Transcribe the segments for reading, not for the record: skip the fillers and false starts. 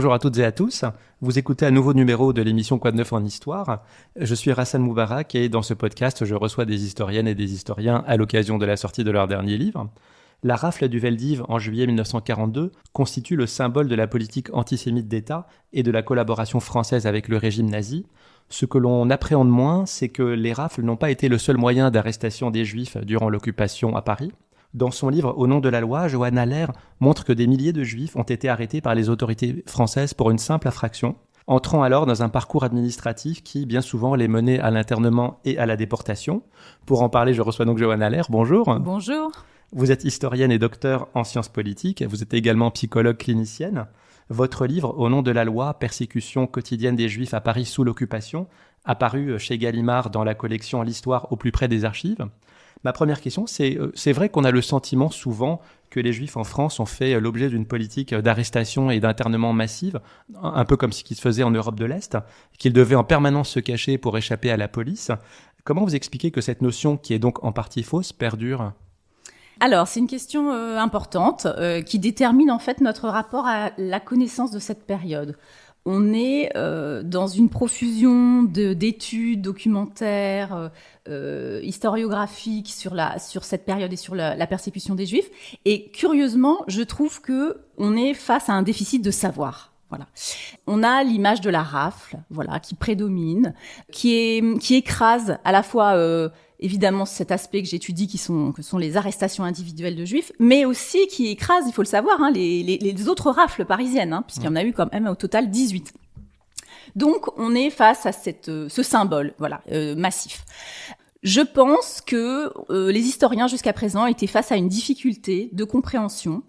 Bonjour à toutes et à tous. Vous écoutez un nouveau numéro de l'émission Quoi de neuf en histoire. Je suis Rassan Moubarak et dans ce podcast, je reçois des historiennes et des historiens à l'occasion de la sortie de leur dernier livre. La rafle du Veldiv en juillet 1942 constitue le symbole de la politique antisémite d'État et de la collaboration française avec le régime nazi. Ce que l'on appréhende moins, c'est que les rafles n'ont pas été le seul moyen d'arrestation des Juifs durant l'occupation à Paris. Dans son livre « Au nom de la loi », Johann Haller montre que des milliers de Juifs ont été arrêtés par les autorités françaises pour une simple infraction, entrant alors dans un parcours administratif qui, bien souvent, les menait à l'internement et à la déportation. Pour en parler, je reçois donc Johann Haller. Bonjour. Bonjour. Vous êtes historienne et docteur en sciences politiques. Vous êtes également psychologue clinicienne. Votre livre « Au nom de la loi, persécution quotidienne des Juifs à Paris sous l'occupation » apparu chez Gallimard dans la collection L'Histoire au plus près des archives. Ma première question, c'est vrai qu'on a le sentiment souvent que les Juifs en France ont fait l'objet d'une politique d'arrestation et d'internement massive, un peu comme ce qui se faisait en Europe de l'Est, qu'ils devaient en permanence se cacher pour échapper à la police. Comment vous expliquez que cette notion, qui est donc en partie fausse, perdure ? Alors, c'est une question importante qui détermine en fait notre rapport à la connaissance de cette période. On est dans une profusion d'études, documentaires, historiographiques sur cette période et sur la persécution des Juifs. Et curieusement, je trouve que on est face à un déficit de savoir. Voilà. On a l'image de la rafle, voilà, qui prédomine, qui écrase à la fois évidemment cet aspect que j'étudie que sont les arrestations individuelles de Juifs, mais aussi qui écrase, il faut le savoir, les autres rafles parisiennes, puisqu'il y en a eu quand même au total 18. Donc on est face à ce symbole, voilà, massif. Je pense que les historiens jusqu'à présent étaient face à une difficulté de compréhension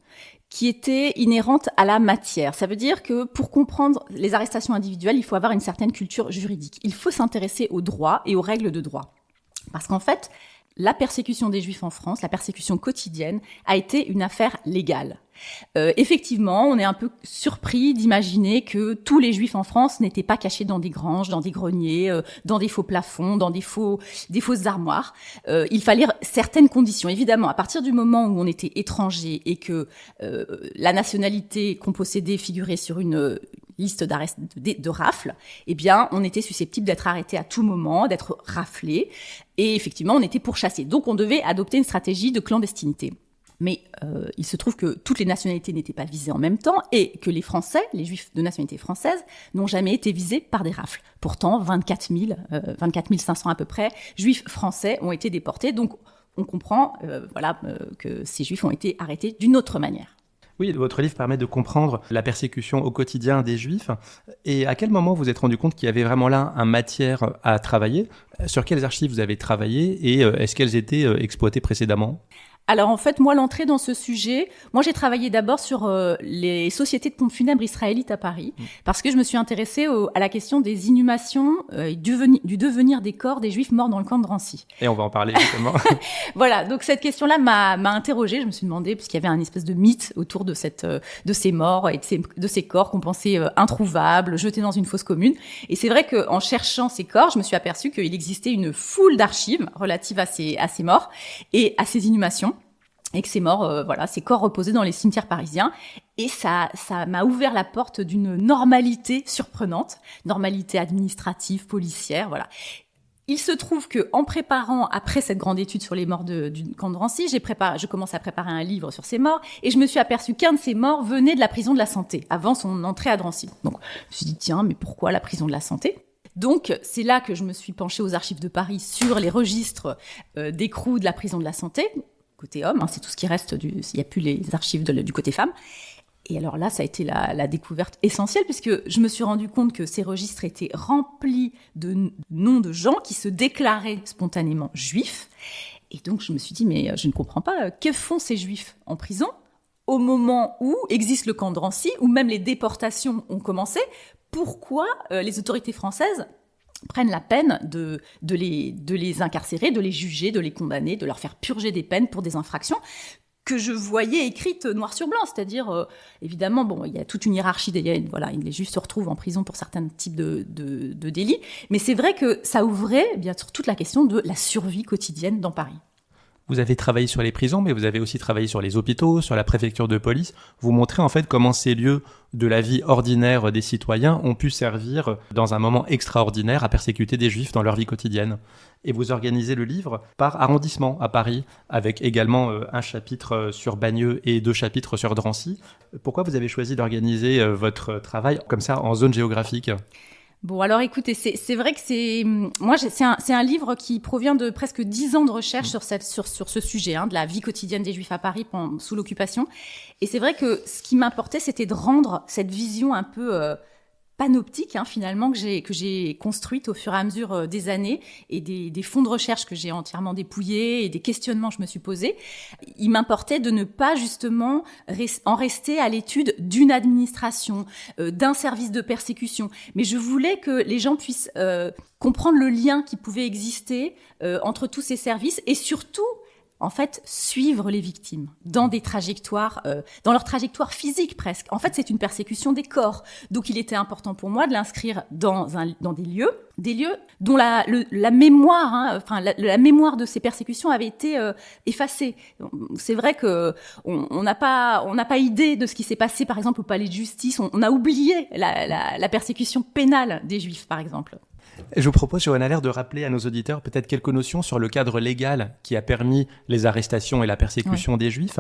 qui était inhérente à la matière. Ça veut dire que pour comprendre les arrestations individuelles, il faut avoir une certaine culture juridique. Il faut s'intéresser au droit et aux règles de droit. Parce qu'en fait, la persécution des Juifs en France, la persécution quotidienne, a été une affaire légale. Effectivement, on est un peu surpris d'imaginer que tous les Juifs en France n'étaient pas cachés dans des granges, dans des greniers, dans des faux plafonds, dans des fausses armoires. Il fallait certaines conditions. Évidemment, à partir du moment où on était étranger et que la nationalité qu'on possédait figurait sur une liste de rafles, eh bien, on était susceptible d'être arrêté à tout moment, d'être raflé. Et effectivement, on était pourchassé. Donc, on devait adopter une stratégie de clandestinité. Mais il se trouve que toutes les nationalités n'étaient pas visées en même temps et que les Français, les Juifs de nationalité française, n'ont jamais été visés par des rafles. Pourtant, 24 500 à peu près, Juifs français ont été déportés. Donc, on comprend que ces Juifs ont été arrêtés d'une autre manière. Oui, votre livre permet de comprendre la persécution au quotidien des Juifs. Et à quel moment vous vous êtes rendu compte qu'il y avait vraiment là une matière à travailler ? Sur quelles archives vous avez travaillé et est-ce qu'elles étaient exploitées précédemment ? Alors en fait, moi, l'entrée dans ce sujet, j'ai travaillé d'abord sur les sociétés de pompes funèbres israélites à Paris, parce que je me suis intéressée à la question des inhumations et du devenir des corps des Juifs morts dans le camp de Drancy. Et on va en parler justement. Voilà, donc cette question-là m'a interrogée. Je me suis demandé, puisqu'il y avait un espèce de mythe autour de ces morts et de ces corps qu'on pensait introuvables, jetés dans une fosse commune. Et c'est vrai qu'en cherchant ces corps, je me suis aperçue qu'il existait une foule d'archives relatives à ces morts et à ces inhumations. Et que ces morts, ces corps reposaient dans les cimetières parisiens. Et ça m'a ouvert la porte d'une normalité surprenante, normalité administrative, policière, voilà. Il se trouve que, en préparant, après cette grande étude sur les morts du camp de Drancy, je commence à préparer un livre sur ces morts, et je me suis aperçue qu'un de ces morts venait de la prison de la Santé, avant son entrée à Drancy. Donc, je me suis dit, tiens, mais pourquoi la prison de la Santé ? Donc, c'est là que je me suis penchée aux archives de Paris sur les registres d'écrous de la prison de la Santé, côté homme, c'est tout ce qui reste, il n'y a plus les archives du côté femme. Et alors là, ça a été la découverte essentielle, puisque je me suis rendu compte que ces registres étaient remplis de noms de gens qui se déclaraient spontanément juifs. Et donc, je me suis dit, mais je ne comprends pas, que font ces juifs en prison au moment où existe le camp de Drancy, où même les déportations ont commencé? Pourquoi les autorités françaises prennent la peine de les incarcérer, de les juger, de les condamner, de leur faire purger des peines pour des infractions que je voyais écrites noir sur blanc, c'est-à-dire, évidemment, il y a toute une hiérarchie, les juifs se retrouvent en prison pour certains types de délits, mais c'est vrai que ça ouvrait bien sûr toute la question de la survie quotidienne dans Paris. Vous avez travaillé sur les prisons, mais vous avez aussi travaillé sur les hôpitaux, sur la préfecture de police. Vous montrez en fait comment ces lieux de la vie ordinaire des citoyens ont pu servir dans un moment extraordinaire à persécuter des juifs dans leur vie quotidienne. Et vous organisez le livre par arrondissement à Paris, avec également un chapitre sur Bagneux et 2 chapitres sur Drancy. Pourquoi vous avez choisi d'organiser votre travail comme ça en zone géographique ? Bon, alors écoutez, c'est vrai que c'est un livre qui provient de presque 10 ans de recherche sur ce sujet, de la vie quotidienne des Juifs à Paris sous l'occupation. Et c'est vrai que ce qui m'importait, c'était de rendre cette vision un peu panoptique, finalement, que j'ai construite au fur et à mesure des années, et des fonds de recherche que j'ai entièrement dépouillés, et des questionnements que je me suis posés. Il m'importait de ne pas justement en rester à l'étude d'une administration, d'un service de persécution, mais je voulais que les gens puissent comprendre le lien qui pouvait exister entre tous ces services, et surtout en fait, suivre les victimes dans des trajectoires, dans leur trajectoire physique presque. En fait, c'est une persécution des corps. Donc, il était important pour moi de l'inscrire dans des lieux dont la mémoire, la mémoire de ces persécutions avait été effacée. C'est vrai que on n'a pas idée de ce qui s'est passé, par exemple, au palais de justice. On a oublié la persécution pénale des Juifs, par exemple. Je vous propose, Johanna Allaire, de rappeler à nos auditeurs peut-être quelques notions sur le cadre légal qui a permis les arrestations et la persécution des Juifs.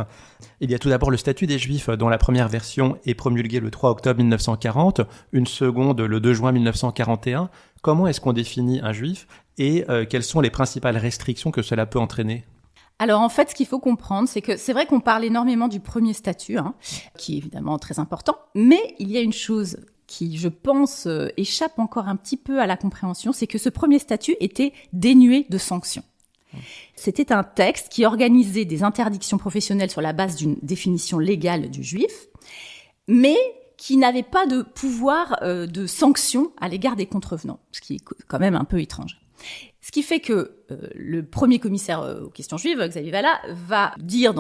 Il y a tout d'abord le statut des Juifs, dont la première version est promulguée le 3 octobre 1940, une seconde le 2 juin 1941. Comment est-ce qu'on définit un Juif et quelles sont les principales restrictions que cela peut entraîner ? Alors en fait, ce qu'il faut comprendre, c'est que c'est vrai qu'on parle énormément du premier statut, qui est évidemment très important, mais il y a une chose qui, je pense, échappe encore un petit peu à la compréhension, c'est que ce premier statut était dénué de sanctions. C'était un texte qui organisait des interdictions professionnelles sur la base d'une définition légale du juif, mais qui n'avait pas de pouvoir de sanction à l'égard des contrevenants, ce qui est quand même un peu étrange. Ce qui fait que le premier commissaire aux questions juives, Xavier Vallat, va dire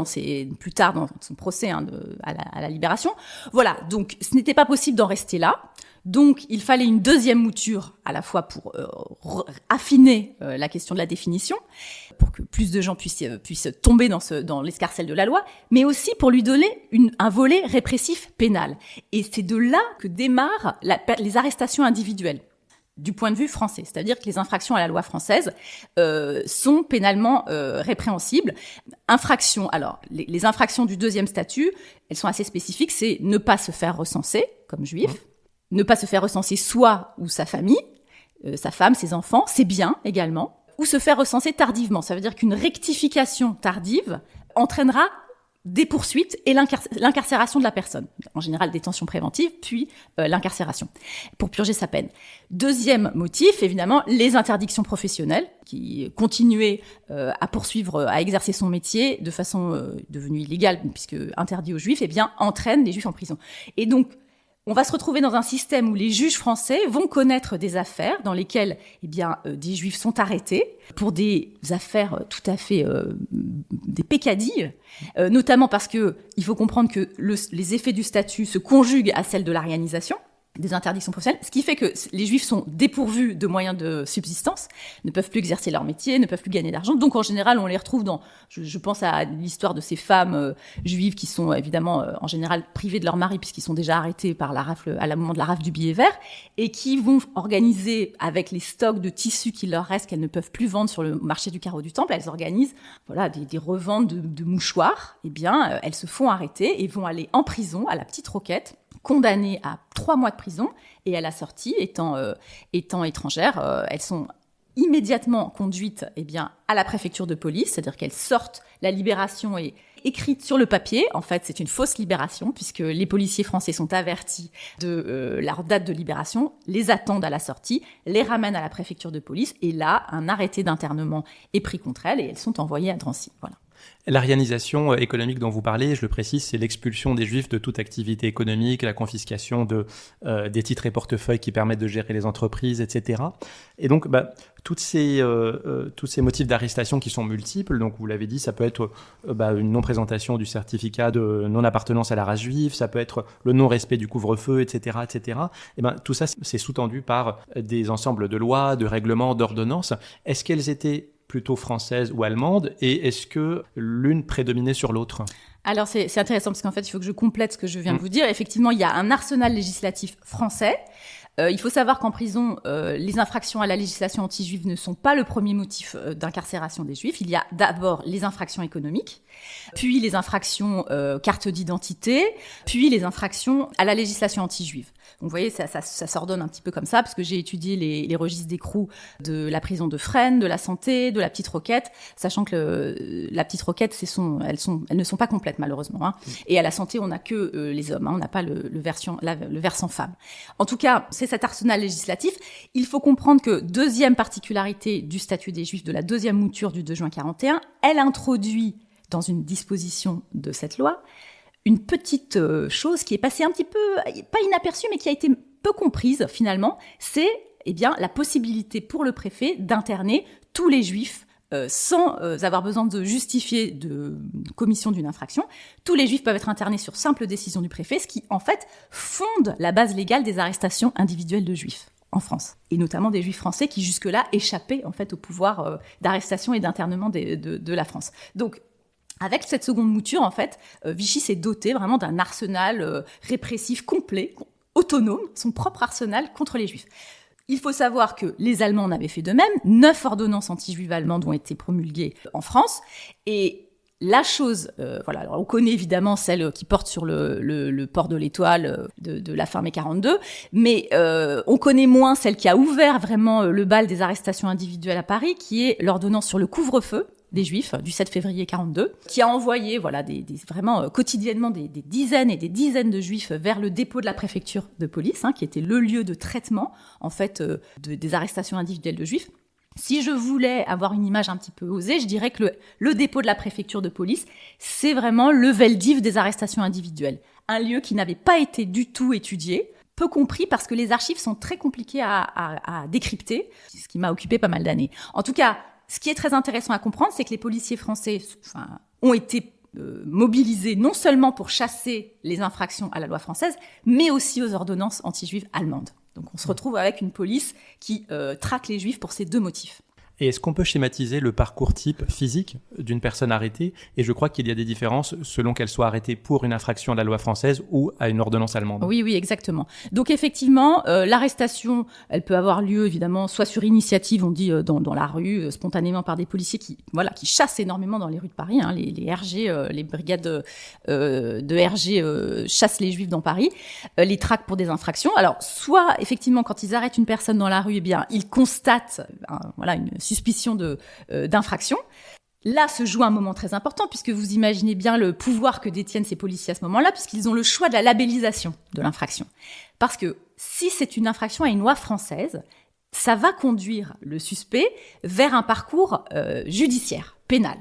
plus tard dans son procès à la Libération, voilà, donc ce n'était pas possible d'en rester là. Donc, il fallait une deuxième mouture, à la fois pour affiner la question de la définition, pour que plus de gens puissent tomber dans l'escarcelle de la loi, mais aussi pour lui donner un volet répressif pénal. Et c'est de là que démarrent les arrestations individuelles, du point de vue français. C'est-à-dire que les infractions à la loi française sont pénalement répréhensibles. Alors, les infractions du deuxième statut, elles sont assez spécifiques, c'est ne pas se faire recenser comme juif, ne pas se faire recenser soi ou sa famille, sa femme, ses enfants, ses biens également, ou se faire recenser tardivement. Ça veut dire qu'une rectification tardive entraînera des poursuites et l'incarcération de la personne. En général, détention préventive, puis l'incarcération, pour purger sa peine. Deuxième motif, évidemment, les interdictions professionnelles, qui continuaient à exercer son métier de façon devenue illégale, puisque interdit aux Juifs, entraînent les Juifs en prison. Et donc, on va se retrouver dans un système où les juges français vont connaître des affaires dans lesquelles, des Juifs sont arrêtés pour des affaires tout à fait des peccadilles, notamment parce que il faut comprendre que les effets du statut se conjuguent à celles de l'arianisation, des interdictions professionnelles, ce qui fait que les Juifs sont dépourvus de moyens de subsistance, ne peuvent plus exercer leur métier, ne peuvent plus gagner d'argent. Donc en général, on les retrouve je pense à l'histoire de ces femmes juives qui sont évidemment en général privées de leur mari puisqu'ils sont déjà arrêtés par la rafle, à la moment de la rafle du billet vert, et qui vont organiser avec les stocks de tissus qu'il leur reste qu'elles ne peuvent plus vendre sur le marché du carreau du Temple, elles organisent des reventes de mouchoirs. Elles se font arrêter et vont aller en prison à la Petite Roquette, condamnées à 3 mois de prison, et à la sortie, étant étrangères, elles sont immédiatement conduites à la préfecture de police, c'est-à-dire qu'elles sortent, la libération est écrite sur le papier. En fait, c'est une fausse libération, puisque les policiers français sont avertis de leur date de libération, les attendent à la sortie, les ramènent à la préfecture de police, et là, un arrêté d'internement est pris contre elles, et elles sont envoyées à Drancy. Voilà. L'arianisation économique dont vous parlez, je le précise, c'est l'expulsion des Juifs de toute activité économique, la confiscation des titres et portefeuilles qui permettent de gérer les entreprises, etc. Et donc, tous ces motifs d'arrestation qui sont multiples, donc vous l'avez dit, ça peut être une non-présentation du certificat de non-appartenance à la race juive, ça peut être le non-respect du couvre-feu, etc., etc. Tout ça, c'est sous-tendu par des ensembles de lois, de règlements, d'ordonnances. Est-ce qu'elles étaient plutôt française ou allemande, et est-ce que l'une prédominait sur l'autre ? Alors c'est intéressant parce qu'en fait il faut que je complète ce que je viens de vous dire. Effectivement, il y a un arsenal législatif français. Il faut savoir qu'en prison, les infractions à la législation anti-juive ne sont pas le premier motif d'incarcération des juifs. Il y a d'abord les infractions économiques, puis les infractions carte d'identité, puis les infractions à la législation anti-juive. Donc vous voyez, ça s'ordonne un petit peu comme ça, parce que j'ai étudié les registres d'écrou de la prison de Fresnes, de la Santé, de la Petite Roquette, sachant que la Petite Roquette, elles ne sont pas complètes malheureusement. Hein. Et à la Santé, on n'a que les hommes, hein, on n'a pas le versant femme. En tout cas, c'est cet arsenal législatif. Il faut comprendre que deuxième particularité du statut des Juifs de la deuxième mouture du 2 juin 41, elle introduit dans une disposition de cette loi une petite chose qui est passée un petit peu, pas inaperçue, mais qui a été peu comprise finalement, c'est la possibilité pour le préfet d'interner tous les Juifs sans avoir besoin de justifier de commission d'une infraction. Tous les Juifs peuvent être internés sur simple décision du préfet, ce qui en fait fonde la base légale des arrestations individuelles de Juifs en France, et notamment des Juifs français qui jusque-là échappaient en fait au pouvoir d'arrestation et d'internement de la France. Donc avec cette seconde mouture, en fait, Vichy s'est doté vraiment d'un arsenal répressif complet, autonome, son propre arsenal contre les Juifs. Il faut savoir que les Allemands en avaient fait de même. 9 ordonnances anti-juives allemandes ont été promulguées en France. Et la chose, alors on connaît évidemment celle qui porte sur le port de l'étoile de la fin mai 42, mais on connaît moins celle qui a ouvert vraiment le bal des arrestations individuelles à Paris, qui est l'ordonnance sur le couvre-feu des Juifs du 7 février 42, qui a envoyé vraiment quotidiennement des dizaines et des dizaines de Juifs vers le dépôt de la préfecture de police, hein, qui était le lieu de traitement en fait des arrestations individuelles de Juifs. Si je voulais avoir une image un petit peu osée, je dirais que le dépôt de la préfecture de police, c'est vraiment le Veldiv des arrestations individuelles. Un lieu qui n'avait pas été du tout étudié, peu compris parce que les archives sont très compliquées à décrypter, ce qui m'a occupé pas mal d'années. En tout cas, ce qui est très intéressant à comprendre, c'est que les policiers français ont été mobilisés non seulement pour chasser les infractions à la loi française, mais aussi aux ordonnances anti-juives allemandes. Donc on se retrouve avec une police qui traque les Juifs pour ces deux motifs. Et est-ce qu'on peut schématiser le parcours type physique d'une personne arrêtée ? Et je crois qu'il y a des différences selon qu'elle soit arrêtée pour une infraction à la loi française ou à une ordonnance allemande. Oui, exactement. Donc effectivement, l'arrestation, elle peut avoir lieu évidemment soit sur initiative, on dit dans la rue, spontanément par des policiers qui chassent énormément dans les rues de Paris. Hein, les RG, les brigades de RG chassent les Juifs dans Paris, les traquent pour des infractions. Alors soit effectivement quand ils arrêtent une personne dans la rue, ils constatent une suspicion d'infraction. Là se joue un moment très important, puisque vous imaginez bien le pouvoir que détiennent ces policiers à ce moment-là, puisqu'ils ont le choix de la labellisation de l'infraction. Parce que si c'est une infraction à une loi française, ça va conduire le suspect vers un parcours judiciaire, pénal.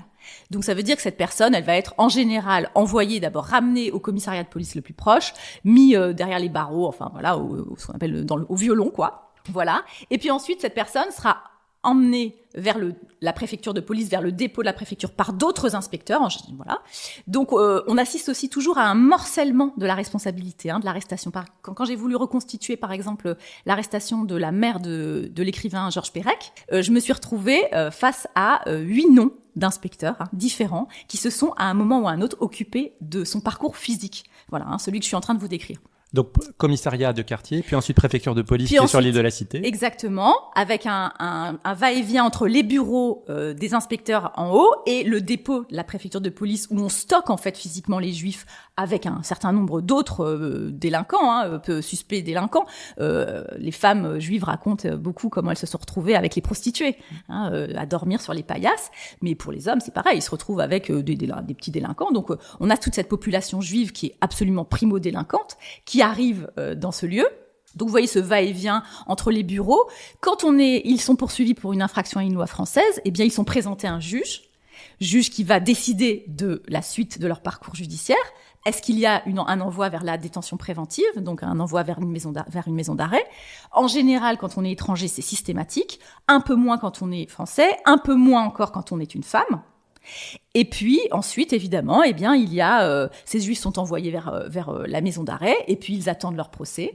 Donc ça veut dire que cette personne, elle va être en général envoyée, d'abord ramenée au commissariat de police le plus proche, mis derrière les barreaux, ce qu'on appelle au violon, quoi. Voilà. Et puis ensuite, cette personne sera emmené vers la préfecture de police, vers le dépôt de la préfecture par d'autres inspecteurs. Voilà. Donc, on assiste aussi toujours à un morcellement de la responsabilité, de l'arrestation. Quand j'ai voulu reconstituer, par exemple, l'arrestation de la mère de l'écrivain Georges Perec, je me suis retrouvée face à 8 noms d'inspecteurs différents qui se sont, à un moment ou à un autre, occupés de son parcours physique. Voilà, celui que je suis en train de vous décrire. Donc, commissariat de quartier, puis ensuite préfecture de police qui est sur l'île de la Cité. Exactement, avec un va-et-vient entre les bureaux des inspecteurs en haut et le dépôt de la préfecture de police où on stocke en fait physiquement les Juifs avec un certain nombre d'autres délinquants, suspects délinquants. Les femmes juives racontent beaucoup comment elles se sont retrouvées avec les prostituées, à dormir sur les paillasses. Mais pour les hommes, c'est pareil, ils se retrouvent avec des petits délinquants. Donc, on a toute cette population juive qui est absolument primo-délinquante, qui arrive dans ce lieu. Donc, vous voyez ce va-et-vient entre les bureaux. Quand ils sont poursuivis pour une infraction à une loi française, ils sont présentés à un juge qui va décider de la suite de leur parcours judiciaire. Est-ce qu'il y a un envoi vers la détention préventive, donc un envoi vers une maison d'arrêt? En général, quand on est étranger, c'est systématique. Un peu moins quand on est français, un peu moins encore quand on est une femme. Et puis ensuite, évidemment, eh bien, il y a ces Juifs sont envoyés vers la maison d'arrêt, et puis ils attendent leur procès.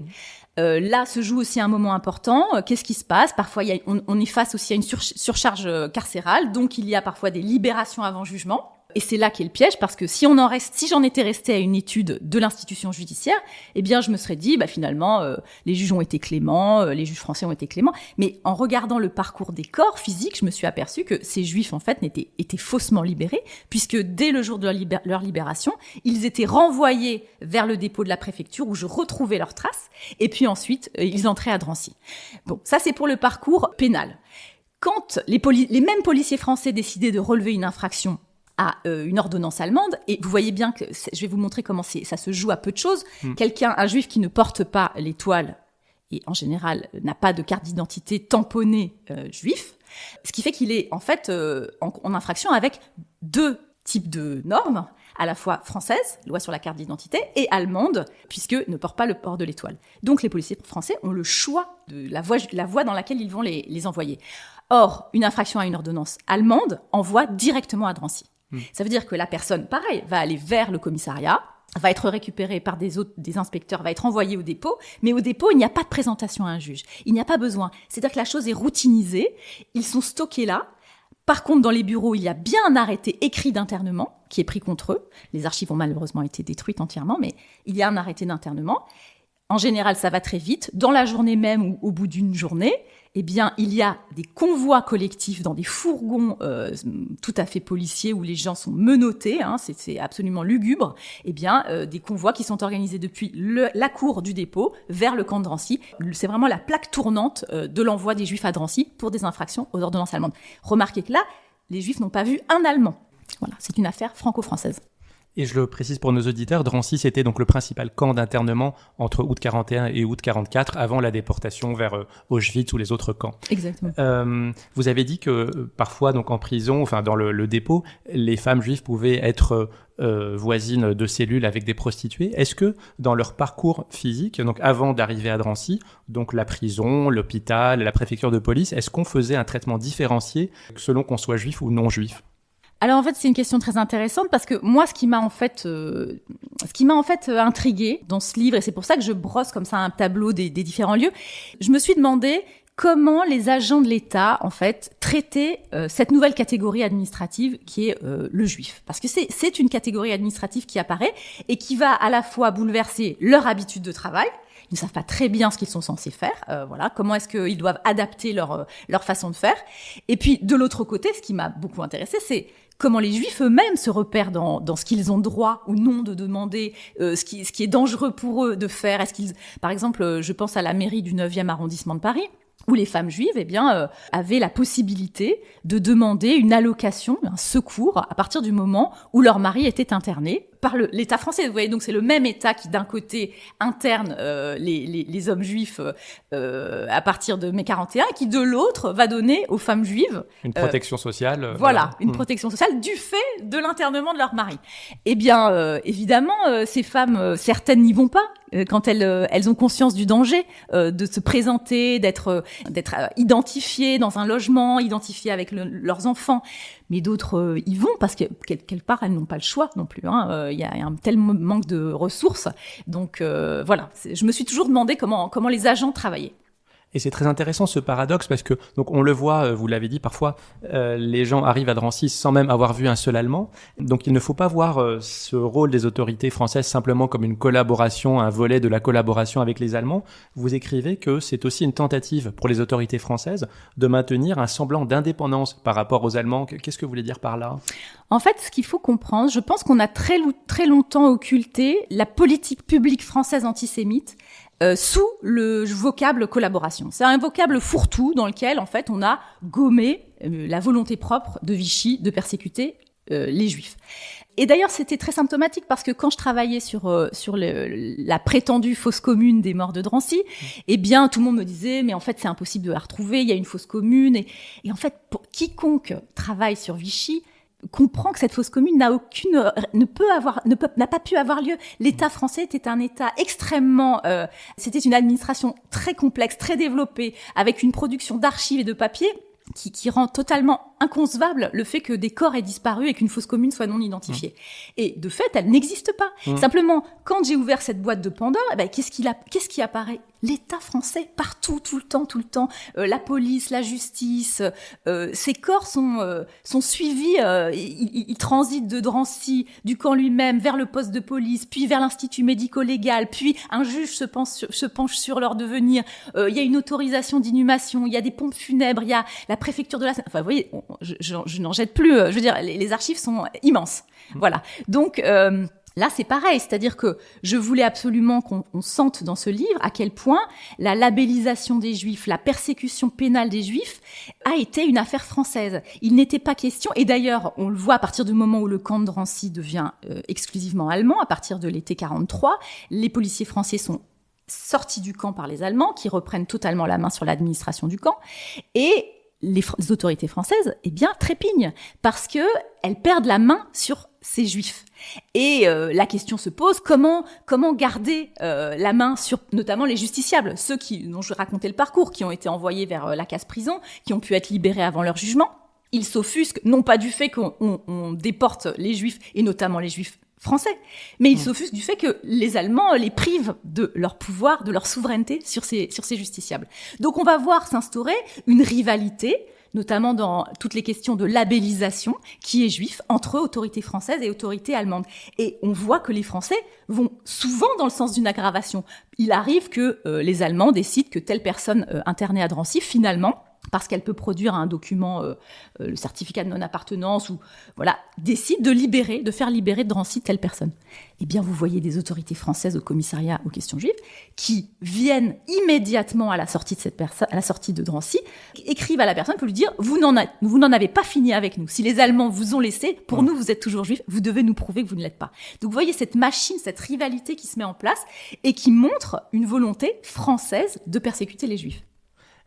Là se joue aussi un moment important. Qu'est-ce qui se passe ? Parfois, on est face aussi à une surcharge carcérale, donc il y a parfois des libérations avant jugement. Et c'est là qu'est le piège, parce que si j'en étais restée à une étude de l'institution judiciaire, eh bien, je me serais dit, finalement, les juges ont été cléments, les juges français ont été cléments. Mais en regardant le parcours des corps physiques, je me suis aperçue que ces juifs, en fait, étaient faussement libérés, puisque dès le jour de leur libération, ils étaient renvoyés vers le dépôt de la préfecture où je retrouvais leurs traces. Et puis ensuite, ils entraient à Drancy. Bon, ça, c'est pour le parcours pénal. Quand les mêmes policiers français décidaient de relever une infraction à une ordonnance allemande, et vous voyez bien que je vais vous montrer comment ça se joue à peu de choses. Un juif qui ne porte pas l'étoile, et en général n'a pas de carte d'identité tamponnée juif, ce qui fait qu'il est en fait en infraction avec deux types de normes, à la fois française, loi sur la carte d'identité, et allemande, puisque ne porte pas le port de l'étoile. Donc les policiers français ont le choix de la voie dans laquelle ils vont les envoyer. Or, une infraction à une ordonnance allemande envoie directement à Drancy. Ça veut dire que la personne, pareil, va aller vers le commissariat, va être récupérée par des inspecteurs, va être envoyée au dépôt, mais au dépôt, il n'y a pas de présentation à un juge. Il n'y a pas besoin. C'est-à-dire que la chose est routinisée, ils sont stockés là. Par contre, dans les bureaux, il y a bien un arrêté écrit d'internement qui est pris contre eux. Les archives ont malheureusement été détruites entièrement, mais il y a un arrêté d'internement. En général, ça va très vite. Dans la journée même ou au bout d'une journée, eh bien, il y a des convois collectifs dans des fourgons tout à fait policiers où les gens sont menottés, c'est absolument lugubre. Eh bien, des convois qui sont organisés depuis la cour du dépôt vers le camp de Drancy. C'est vraiment la plaque tournante de l'envoi des Juifs à Drancy pour des infractions aux ordonnances allemandes. Remarquez que là, les Juifs n'ont pas vu un Allemand. Voilà, c'est une affaire franco-française. Et je le précise pour nos auditeurs, Drancy, c'était donc le principal camp d'internement entre août 41 et août 44, avant la déportation vers Auschwitz ou les autres camps. Exactement. Vous avez dit que parfois, donc en prison, enfin dans le dépôt, les femmes juives pouvaient être voisines de cellules avec des prostituées. Est-ce que dans leur parcours physique, donc avant d'arriver à Drancy, donc la prison, l'hôpital, la préfecture de police, est-ce qu'on faisait un traitement différencié selon qu'on soit juif ou non juif ? Alors en fait, c'est une question très intéressante parce que moi, ce qui m'a en fait intriguée dans ce livre, et c'est pour ça que je brosse comme ça un tableau des différents lieux, je me suis demandé comment les agents de l'État, en fait, traitaient cette nouvelle catégorie administrative qui est le juif. Parce que c'est une catégorie administrative qui apparaît et qui va à la fois bouleverser leur habitude de travail. Ils ne savent pas très bien ce qu'ils sont censés faire. Voilà, comment est-ce qu'ils doivent adapter leur façon de faire. Et puis, de l'autre côté, ce qui m'a beaucoup intéressée, c'est comment les Juifs eux-mêmes se repèrent dans ce qu'ils ont droit ou non de demander, ce qui est dangereux pour eux de faire. Par exemple, je pense à la mairie du 9e arrondissement de Paris, où les femmes juives, avaient la possibilité de demander une allocation, un secours, à partir du moment où leur mari était interné par l'État français. Vous voyez, donc c'est le même État qui, d'un côté, interne les hommes juifs à partir de mai 41, et qui, de l'autre, va donner aux femmes juives une protection sociale. Voilà, une protection sociale du fait de l'internement de leur mari. Eh bien, évidemment, ces femmes, certaines n'y vont pas quand elles ont conscience du danger de se présenter, d'être identifiées dans un logement, identifiées avec leurs enfants. Mais d'autres y vont parce que quelque part elles n'ont pas le choix non plus. Il y a un tel manque de ressources. Donc voilà, je me suis toujours demandé comment les agents travaillaient. Et c'est très intéressant ce paradoxe parce que, donc on le voit, vous l'avez dit, parfois les gens arrivent à Drancy sans même avoir vu un seul Allemand. Donc il ne faut pas voir ce rôle des autorités françaises simplement comme une collaboration, un volet de la collaboration avec les Allemands. Vous écrivez que c'est aussi une tentative pour les autorités françaises de maintenir un semblant d'indépendance par rapport aux Allemands. Qu'est-ce que vous voulez dire par là ? En fait, ce qu'il faut comprendre, je pense qu'on a très longtemps occulté la politique publique française antisémite sous le vocable collaboration. C'est un vocable fourre-tout dans lequel, en fait, on a gommé la volonté propre de Vichy de persécuter les Juifs. Et d'ailleurs, c'était très symptomatique parce que quand je travaillais sur la prétendue fosse commune des morts de Drancy, eh bien, tout le monde me disait, mais en fait, c'est impossible de la retrouver, il y a une fosse commune. Et en fait, pour quiconque travaille sur Vichy, comprend que cette fosse commune n'a pas pu avoir lieu. L'État français était un État extrêmement, c'était une administration très complexe, très développée, avec une production d'archives et de papiers qui rend totalement inconcevable le fait que des corps aient disparu et qu'une fosse commune soit non identifiée. Et de fait, elle n'existe pas. Simplement, quand j'ai ouvert cette boîte de Pandore, qu'est-ce qui apparaît ? L'État français, partout, tout le temps. La police, la justice, ces corps sont suivis, ils transitent de Drancy, du camp lui-même, vers le poste de police, puis vers l'institut médico-légal, puis un juge se penche sur leur devenir. Il y a une autorisation d'inhumation, il y a des pompes funèbres, il y a la préfecture de la... Enfin, vous voyez, je n'en jette plus. Je veux dire, les archives sont immenses. Voilà. Donc... là, c'est pareil, c'est-à-dire que je voulais absolument qu'on sente dans ce livre à quel point la labellisation des Juifs, la persécution pénale des Juifs a été une affaire française. Il n'était pas question, et d'ailleurs, on le voit à partir du moment où le camp de Drancy devient exclusivement allemand, à partir de l'été 43, les policiers français sont sortis du camp par les Allemands, qui reprennent totalement la main sur l'administration du camp, et les autorités françaises, trépignent, parce que elles perdent la main sur ces Juifs. Et la question se pose, comment garder la main sur notamment les justiciables, ceux dont je racontais le parcours, qui ont été envoyés vers la case-prison, qui ont pu être libérés avant leur jugement. Ils s'offusquent, non pas du fait qu'on déporte les Juifs, et notamment les Juifs français, mais ils s'offusquent du fait que les Allemands les privent de leur pouvoir, de leur souveraineté sur ces justiciables. Donc on va voir s'instaurer une rivalité, notamment dans toutes les questions de labellisation, qui est juif, entre autorités françaises et autorités allemandes. Et on voit que les Français vont souvent dans le sens d'une aggravation. Il arrive que les Allemands décident que telle personne internée à Drancy, finalement, parce qu'elle peut produire un document, le certificat de non-appartenance, ou voilà, décide de faire libérer de Drancy telle personne. Eh bien, vous voyez des autorités françaises au commissariat aux questions juives qui viennent immédiatement à la sortie de cette personne, à la sortie de Drancy, écrivent à la personne pour lui dire vous n'en avez pas fini avec nous. Si les Allemands vous ont laissé, pour nous vous êtes toujours juifs, vous devez nous prouver que vous ne l'êtes pas. Donc vous voyez cette machine, cette rivalité qui se met en place et qui montre une volonté française de persécuter les Juifs.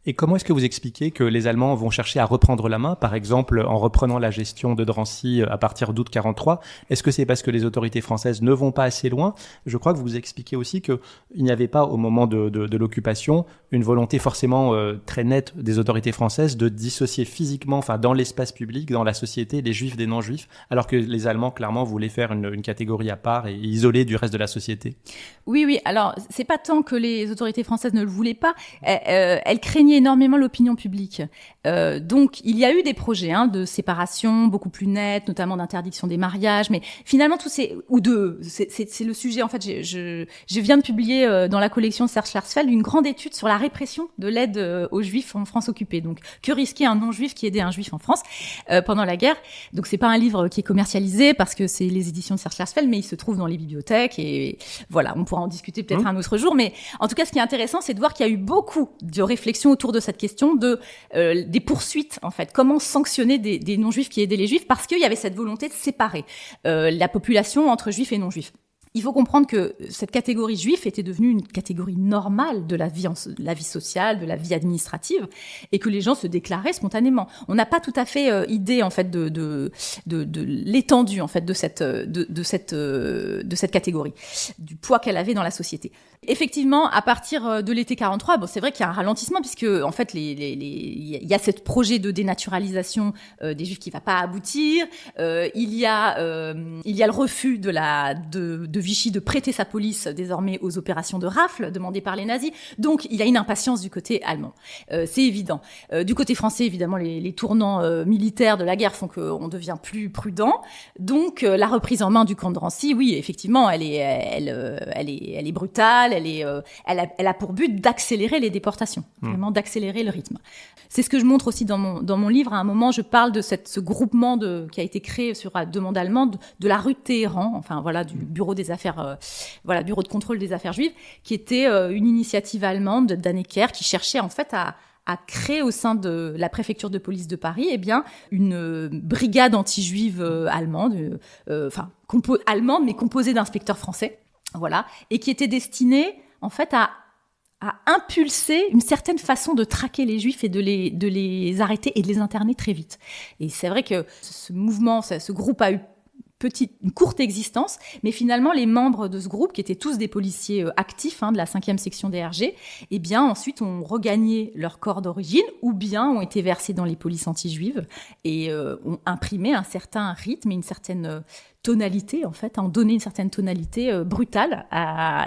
Et comment est-ce que vous expliquez que les Allemands vont chercher à reprendre la main, par exemple en reprenant la gestion de Drancy à partir d'août 43 ? Est-ce que c'est parce que les autorités françaises ne vont pas assez loin ? Je crois que vous expliquez aussi qu'il n'y avait pas, au moment de l'occupation, une volonté forcément très nette des autorités françaises de dissocier physiquement, enfin dans l'espace public, dans la société, les Juifs des non-Juifs, alors que les Allemands, clairement, voulaient faire une catégorie à part et isolée du reste de la société. Oui. Alors, c'est pas tant que les autorités françaises ne le voulaient pas, elles craignaient énormément l'opinion publique. Donc, il y a eu des projets de séparation beaucoup plus nets, notamment d'interdiction des mariages, mais finalement, c'est le sujet. En fait, je viens de publier dans la collection de Serge Schwarzfeld une grande étude sur la répression de l'aide aux Juifs en France occupée. Donc, que risquait un non-Juif qui aidait un Juif en France pendant la guerre ? Donc, c'est pas un livre qui est commercialisé parce que c'est les éditions de Serge Schwarzfeld, mais il se trouve dans les bibliothèques et voilà, on pourra en discuter peut-être un autre jour. Mais en tout cas, ce qui est intéressant, c'est de voir qu'il y a eu beaucoup de réflexions autour de cette question des poursuites, en fait. Comment sanctionner des non-juifs qui aidaient les juifs, parce qu'il y avait cette volonté de séparer la population entre juifs et non-juifs. Il faut comprendre que cette catégorie juif était devenue une catégorie normale de la vie sociale, de la vie administrative, et que les gens se déclaraient spontanément. On n'a pas tout à fait idée en fait de l'étendue en fait de cette catégorie, du poids qu'elle avait dans la société. Effectivement, à partir de l'été 43, c'est vrai qu'il y a un ralentissement puisque en fait il y a ce projet de dénaturalisation des juifs qui va pas aboutir. Il y a le refus de Vichy de prêter sa police désormais aux opérations de rafle demandées par les nazis. Donc, il y a une impatience du côté allemand. C'est évident. Du côté français, évidemment, les tournants militaires de la guerre font qu'on devient plus prudent. Donc, la reprise en main du camp de Drancy, oui, effectivement, elle est brutale. Elle a pour but d'accélérer les déportations, vraiment d'accélérer le rythme. C'est ce que je montre aussi dans mon livre. À un moment, je parle de ce groupement qui a été créé sur la demande allemande de la rue de Téhéran, enfin voilà, du bureau des affaires, bureau de contrôle des affaires juives, qui était une initiative allemande d'Annecker qui cherchait en fait à créer au sein de la préfecture de police de Paris, une brigade anti-juive allemande, allemande mais composée d'inspecteurs français, voilà, et qui était destinée en fait à impulser une certaine façon de traquer les juifs et de les arrêter et de les interner très vite. Et c'est vrai que ce mouvement, ce groupe a eu une courte existence, mais finalement les membres de ce groupe, qui étaient tous des policiers actifs de la 5e section DRG, eh bien ensuite ont regagné leur corps d'origine ou bien ont été versés dans les polices anti-juives et ont imprimé un certain rythme et une certaine tonalité, en fait, ont donné une certaine tonalité brutale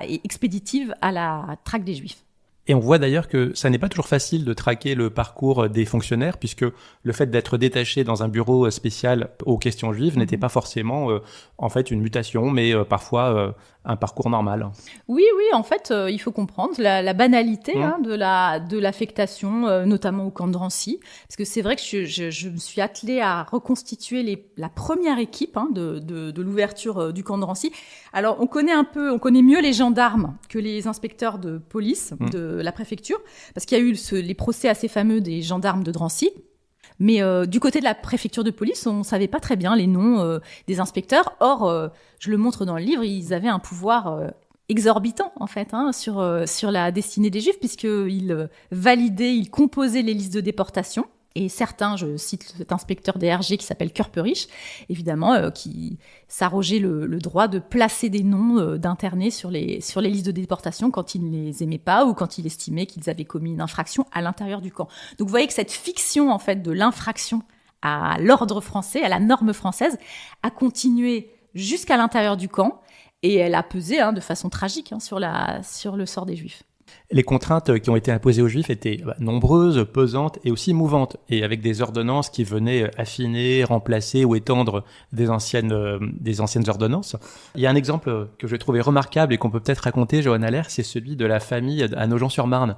et expéditive à la traque des Juifs. Et on voit d'ailleurs que ça n'est pas toujours facile de traquer le parcours des fonctionnaires, puisque le fait d'être détaché dans un bureau spécial aux questions juives n'était pas forcément en fait une mutation, mais parfois un parcours normal. Oui, en fait, il faut comprendre la banalité de l'affectation, notamment au camp de Drancy, parce que c'est vrai que je me suis attelée à reconstituer la première équipe de l'ouverture du camp de Drancy. Alors, on connaît mieux les gendarmes que les inspecteurs de police de la préfecture, parce qu'il y a eu les procès assez fameux des gendarmes de Drancy. Mais du côté de la préfecture de police, on ne savait pas très bien les noms des inspecteurs. Or, je le montre dans le livre, ils avaient un pouvoir exorbitant, en fait, sur la destinée des Juifs, puisqu'ils validaient, ils composaient les listes de déportation. Et certains, je cite cet inspecteur DRG qui s'appelle Körperich, évidemment, qui s'arrogeait le droit de placer des noms d'internés sur les listes de déportation quand il ne les aimait pas ou quand il estimait qu'ils avaient commis une infraction à l'intérieur du camp. Donc vous voyez que cette fiction, en fait, de l'infraction à l'ordre français, à la norme française, a continué jusqu'à l'intérieur du camp et elle a pesé de façon tragique sur le sort des Juifs. Les contraintes qui ont été imposées aux Juifs étaient nombreuses, pesantes et aussi mouvantes, et avec des ordonnances qui venaient affiner, remplacer ou étendre des anciennes ordonnances. Il y a un exemple que je trouvais remarquable et qu'on peut peut-être raconter, Johanne Allaire, c'est celui de la famille à Nogent-sur-Marne.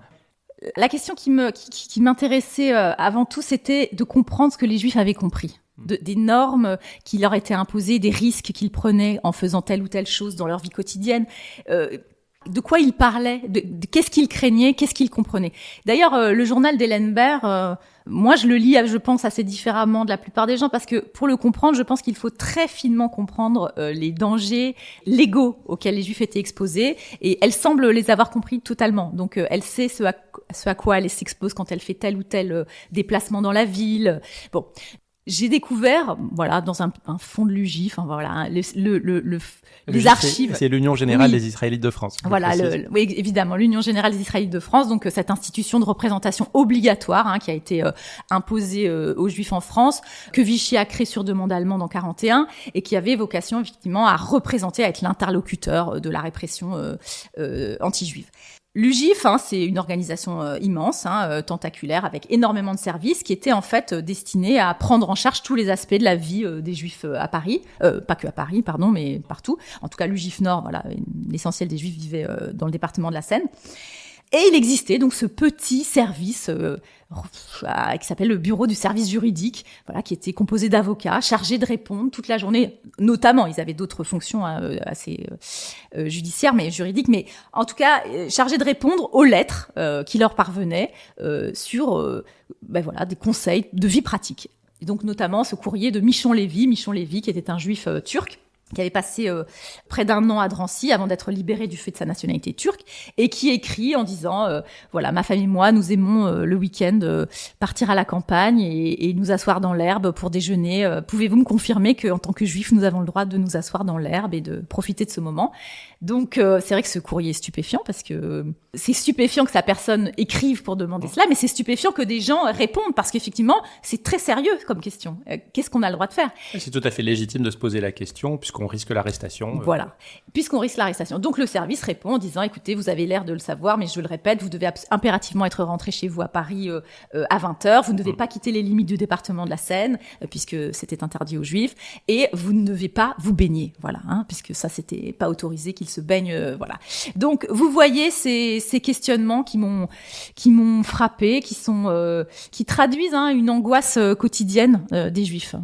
La question qui m'intéressait avant tout, c'était de comprendre ce que les Juifs avaient compris. Des normes qui leur étaient imposées, des risques qu'ils prenaient en faisant telle ou telle chose dans leur vie quotidienne. De quoi ils parlaient, qu'est-ce qu'ils craignaient, qu'est-ce qu'ils comprenaient. D'ailleurs, le journal d'Hélène Baird, moi je le lis, je pense, assez différemment de la plupart des gens, parce que pour le comprendre, je pense qu'il faut très finement comprendre les dangers légaux auxquels les Juifs étaient exposés, et elle semble les avoir compris totalement. Donc elle sait ce à quoi elle s'expose quand elle fait tel ou tel déplacement dans la ville. Bon. J'ai découvert, dans un fond de l'UGIF, les archives. C'est l'Union Générale des Israélites de France. Voilà, oui, évidemment, l'Union Générale des Israélites de France, donc cette institution de représentation obligatoire qui a été imposée aux Juifs en France, que Vichy a créée sur demande allemande en 1941 et qui avait vocation effectivement à représenter, à être l'interlocuteur de la répression anti-juive. L'UGIF, c'est une organisation immense, tentaculaire, avec énormément de services, qui était en fait destinée à prendre en charge tous les aspects de la vie des Juifs à Paris, pas que à Paris, pardon, mais partout. En tout cas, l'UGIF Nord, l'essentiel des Juifs vivaient dans le département de la Seine. Et il existait donc ce petit service qui s'appelle le bureau du service juridique, qui était composé d'avocats chargés de répondre toute la journée. Notamment, ils avaient d'autres fonctions assez judiciaires, mais juridiques, mais en tout cas chargés de répondre aux lettres qui leur parvenaient sur des conseils de vie pratique. Et donc notamment ce courrier de Michon Lévy qui était un juif turc, qui avait passé près d'1 an à Drancy avant d'être libéré du fait de sa nationalité turque, et qui écrit en disant ma famille et moi, nous aimons le week-end partir à la campagne et nous asseoir dans l'herbe pour déjeuner. Pouvez-vous me confirmer qu'en tant que juifs, nous avons le droit de nous asseoir dans l'herbe et de profiter de ce moment? Donc c'est vrai que ce courrier est stupéfiant, parce que c'est stupéfiant que sa personne écrive pour demander cela, mais c'est stupéfiant que des gens répondent, parce qu'effectivement, c'est très sérieux comme question. Qu'est-ce qu'on a le droit de faire? C'est tout à fait légitime de se poser la question, puisqu'on risque l'arrestation. Voilà, puisqu'on risque l'arrestation. Donc le service répond en disant, écoutez, vous avez l'air de le savoir, mais je le répète, vous devez impérativement être rentré chez vous à Paris à 20h, vous ne devez pas quitter les limites du département de la Seine, puisque c'était interdit aux Juifs, et vous ne devez pas vous baigner, puisque ça, c'était pas autorisé qu'ils se baignent, Donc vous voyez ces questionnements qui m'ont frappé, qui traduisent une angoisse quotidienne des Juifs,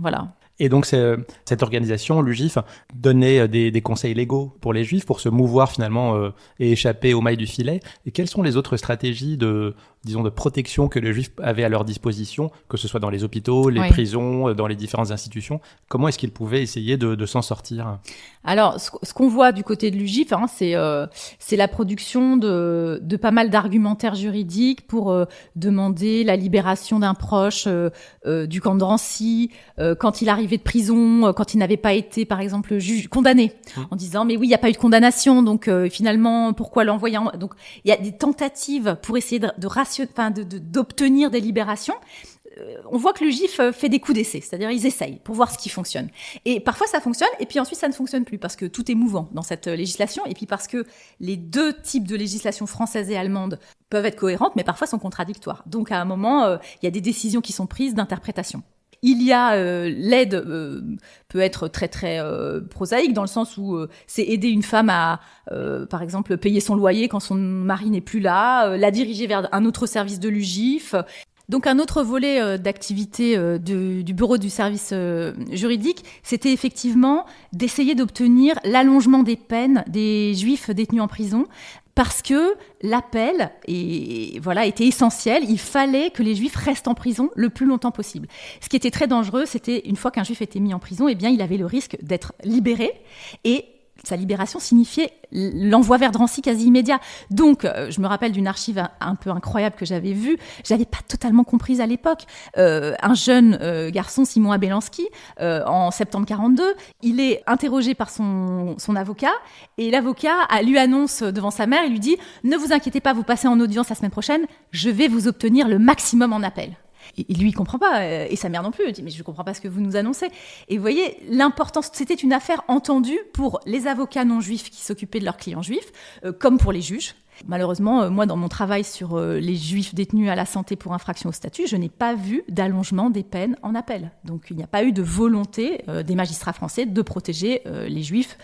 Et donc, cette organisation, l'UGIF, donnait des conseils légaux pour les Juifs pour se mouvoir finalement et échapper aux mailles du filet. Et quelles sont les autres stratégies de disons, de protection que les Juifs avaient à leur disposition, que ce soit dans les hôpitaux, les Oui. prisons, dans les différentes institutions. Comment est-ce qu'ils pouvaient essayer de s'en sortir? Alors, ce qu'on voit du côté de l'UGIF, c'est la production de pas mal d'argumentaires juridiques pour demander la libération d'un proche du camp de Drancy, quand il arrivait de prison, quand il n'avait pas été, par exemple, condamné, en disant mais oui, il n'y a pas eu de condamnation, donc finalement, pourquoi l'envoyer Donc, il y a des tentatives pour essayer d'obtenir des libérations. On voit que le GIF fait des coups d'essai, c'est-à-dire ils essayent pour voir ce qui fonctionne. Et parfois ça fonctionne, et puis ensuite ça ne fonctionne plus, parce que tout est mouvant dans cette législation, et puis parce que les deux types de législation française et allemande peuvent être cohérentes, mais parfois sont contradictoires. Donc à un moment, il y a des décisions qui sont prises d'interprétation. Il y a l'aide peut être très très prosaïque, dans le sens où c'est aider une femme à, par exemple, payer son loyer quand son mari n'est plus là, la diriger vers un autre service de l'UGIF. Donc un autre volet d'activité du bureau du service juridique, c'était effectivement d'essayer d'obtenir l'allongement des peines des Juifs détenus en prison, parce que l'appel était essentiel. Il fallait que les Juifs restent en prison le plus longtemps possible. Ce qui était très dangereux, c'était une fois qu'un Juif était mis en prison, il avait le risque d'être libéré, et sa libération signifiait l'envoi vers Drancy quasi immédiat. Donc, je me rappelle d'une archive un peu incroyable que j'avais vue. Je n'avais pas totalement comprise à l'époque. Un jeune garçon, Simon Abelansky, en septembre 42, il est interrogé par son avocat, et l'avocat lui annonce devant sa mère, il lui dit « Ne vous inquiétez pas, vous passez en audience la semaine prochaine, je vais vous obtenir le maximum en appel ». Et lui, il comprend pas, et sa mère non plus. Elle dit, mais je comprends pas ce que vous nous annoncez. Et vous voyez, l'importance, c'était une affaire entendue pour les avocats non juifs qui s'occupaient de leurs clients juifs, comme pour les juges. Malheureusement, moi, dans mon travail sur les juifs détenus à la santé pour infraction au statut, je n'ai pas vu d'allongement des peines en appel. Donc, il n'y a pas eu de volonté des magistrats français de protéger les juifs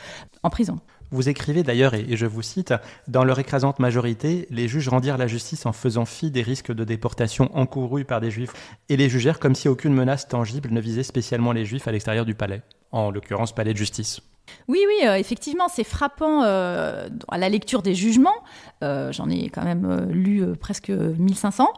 en prison. Vous écrivez d'ailleurs, et je vous cite, « Dans leur écrasante majorité, les juges rendirent la justice en faisant fi des risques de déportation encourus par des juifs et les jugèrent comme si aucune menace tangible ne visait spécialement les juifs à l'extérieur du palais, en l'occurrence palais de justice. » Oui, effectivement, c'est frappant à la lecture des jugements. J'en ai quand même lu presque 1500.